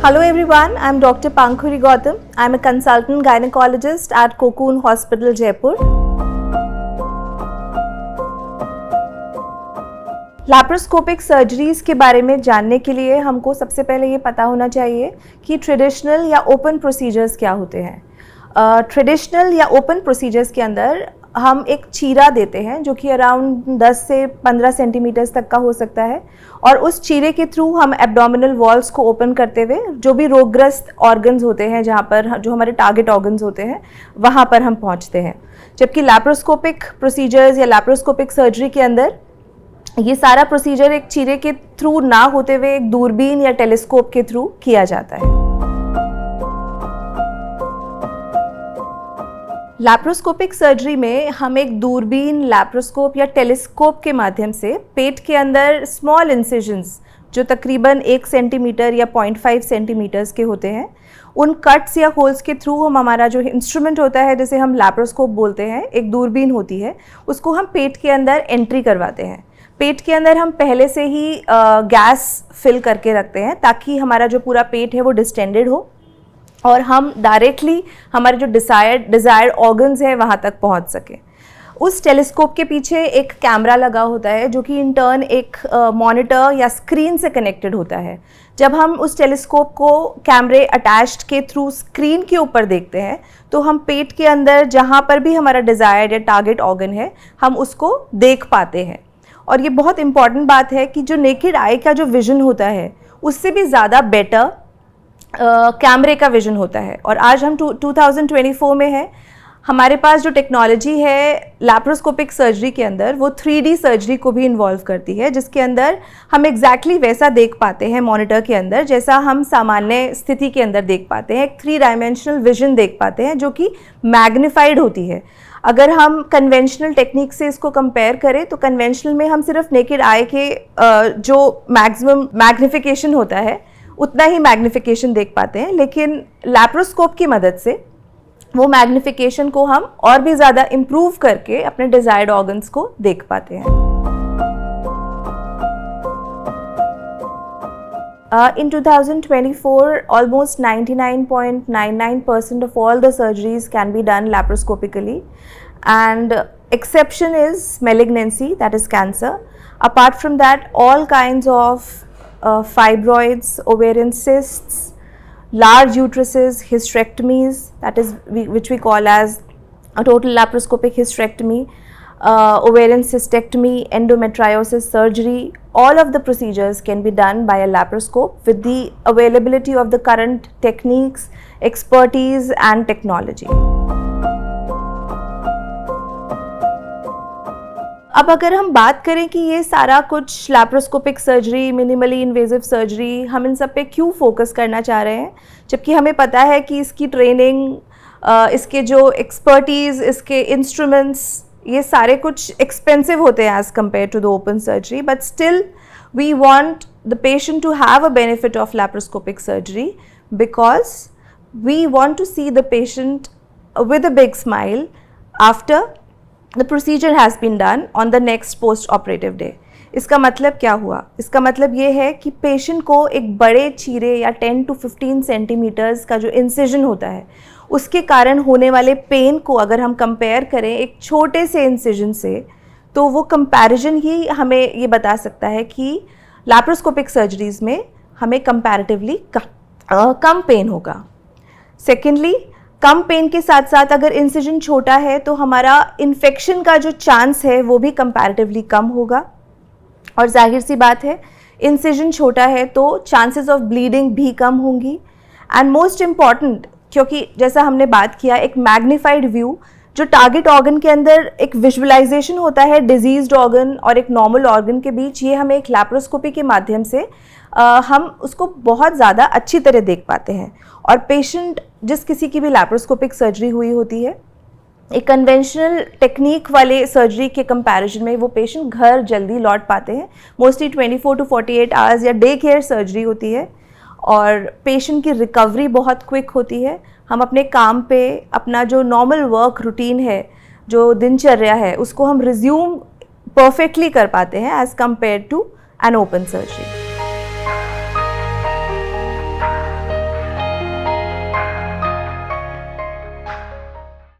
Hello everyone, I am Dr. Pankhuri Gautam. I am a consultant gynecologist at Cocoon Hospital, Jaipur. Laparoscopic surgeries के बारे में जानने के लिए हमको सबसे पहले ये पता होना चाहिए कि ट्रेडिशनल या ओपन प्रोसीजर्स क्या होते हैं। ट्रेडिशनल या ओपन प्रोसीजर्स के अंदर हम एक चीरा देते हैं जो कि अराउंड 10 से 15 सेंटीमीटर्स तक का हो सकता है, और उस चीरे के थ्रू हम एब्डोमिनल वॉल्स को ओपन करते हुए जो भी रोगग्रस्त ऑर्गन्स होते हैं, जहाँ पर जो हमारे टारगेट ऑर्गन्स होते हैं, वहाँ पर हम पहुँचते हैं। जबकि लैप्रोस्कोपिक प्रोसीजर्स या लैप्रोस्कोपिक सर्जरी के अंदर ये सारा प्रोसीजर एक चीरे के थ्रू ना होते हुए एक दूरबीन या टेलीस्कोप के थ्रू किया जाता है। लैप्रोस्कोपिक सर्जरी में हम एक दूरबीन, लैप्रोस्कोप या टेलीस्कोप के माध्यम से पेट के अंदर स्मॉल इंसिजन्स जो तकरीबन 1 सेंटीमीटर या 0.5 सेंटीमीटर्स के होते हैं, उन कट्स या होल्स के थ्रू हम हमारा जो इंस्ट्रूमेंट होता है, जैसे हम लैप्रोस्कोप बोलते हैं, एक दूरबीन होती है, उसको हम पेट के अंदर एंट्री करवाते हैं। पेट के अंदर हम पहले से ही गैस फिल करके रखते हैं ताकि हमारा जो पूरा पेट है वो डिस्टेंडेड हो और हम डायरेक्टली हमारे जो डिज़ायर्ड ऑर्गन्स हैं वहाँ तक पहुँच सकें। उस टेलीस्कोप के पीछे एक कैमरा लगा होता है जो कि इन टर्न एक मॉनिटर या स्क्रीन से कनेक्टेड होता है। जब हम उस टेलीस्कोप को कैमरे अटैच्ड के थ्रू स्क्रीन के ऊपर देखते हैं तो हम पेट के अंदर जहाँ पर भी हमारा डिज़ायर्ड या टारगेट ऑर्गन है, हम उसको देख पाते हैं। और ये बहुत इम्पॉर्टेंट बात है कि जो नेकेड आई का जो विज़न होता है उससे भी ज़्यादा बेटर कैमरे का विज़न होता है। और आज हम 2024 में है, हमारे पास जो टेक्नोलॉजी है लैप्रोस्कोपिक सर्जरी के अंदर वो 3D सर्जरी को भी इन्वॉल्व करती है, जिसके अंदर हम एग्जैक्टली वैसा देख पाते हैं मॉनिटर के अंदर जैसा हम सामान्य स्थिति के अंदर देख पाते हैं। एक 3 डायमेंशनल विजन देख पाते हैं जो कि मैग्नीफाइड होती है। अगर हम कन्वेंशनल टेक्निक से इसको कंपेयर करें तो कन्वेंशनल में हम सिर्फ नेकेड आई के जो मैक्सिमम मैग्निफिकेशन होता है उतना ही मैग्निफिकेशन देख पाते हैं, लेकिन लैप्रोस्कोप की मदद से वो मैग्निफिकेशन को हम और भी ज़्यादा इम्प्रूव करके अपने डिज़ायर्ड ऑर्गन्स को देख पाते हैं। In 2024, almost 99.99% of all the surgeries can be done laparoscopically, and exception is malignancy, that is cancer. Apart from that, all kinds of fibroids, ovarian cysts, large uteruses, hysterectomies, that is which we call as a total laparoscopic hysterectomy, ovarian cystectomy, endometriosis surgery, all of the procedures can be done by a laparoscope with the availability of the current techniques, expertise and technology. अब अगर हम बात करें कि ये सारा कुछ laparoscopic surgery, minimally invasive surgery, हम इन सब पे क्यों फोकस करना चाह रहे हैं, जबकि हमें पता है कि इसकी ट्रेनिंग, इसके जो एक्सपर्टीज़, इसके इंस्ट्रूमेंट्स, ये सारे कुछ एक्सपेंसिव होते हैं as compared to the open surgery, but still we want the patient to have a benefit of laparoscopic surgery because we want to see the patient with a big smile after the procedure has been done on the next post-operative day. इसका मतलब क्या हुआ? इसका मतलब ये है कि patient को एक बड़े चीरे या 10 to 15 सेंटीमीटर्स का जो इंसिजन होता है उसके कारण होने वाले पेन को अगर हम कंपेयर करें एक छोटे से इंसिजन से, तो वो कंपैरिजन ही हमें ये बता सकता है कि लैप्रोस्कोपिक सर्जरीज़ में हमें कंपैरेटिवली कम पेन होगा। सेकेंडली, कम पेन के साथ साथ अगर इंसिजन छोटा है तो हमारा इन्फेक्शन का जो चांस है वो भी कंपैरेटिवली कम होगा। और जाहिर सी बात है, इंसिजन छोटा है तो चांसेस ऑफ ब्लीडिंग भी कम होंगी। एंड मोस्ट इम्पॉर्टेंट, क्योंकि जैसा हमने बात किया, एक मैग्नीफाइड व्यू जो टारगेट ऑर्गन के अंदर एक विजुअलाइजेशन होता है डिजीज्ड ऑर्गन और एक नॉर्मल ऑर्गन के बीच, ये हमें एक लैप्रोस्कोपी के माध्यम से हम उसको बहुत ज़्यादा अच्छी तरह देख पाते हैं। और पेशेंट, जिस किसी की भी लैप्रोस्कोपिक सर्जरी हुई होती है, एक कन्वेंशनल टेक्निक वाले सर्जरी के कंपैरिजन में वो पेशेंट घर जल्दी लौट पाते हैं। मोस्टली 24 to 48 आवर्स या डे केयर सर्जरी होती है और पेशेंट की रिकवरी बहुत क्विक होती है। हम अपने काम पे अपना जो नॉर्मल वर्क रूटीन है, जो दिनचर्या है, उसको हम रिज्यूम परफेक्टली कर पाते हैं as compared to an open surgery.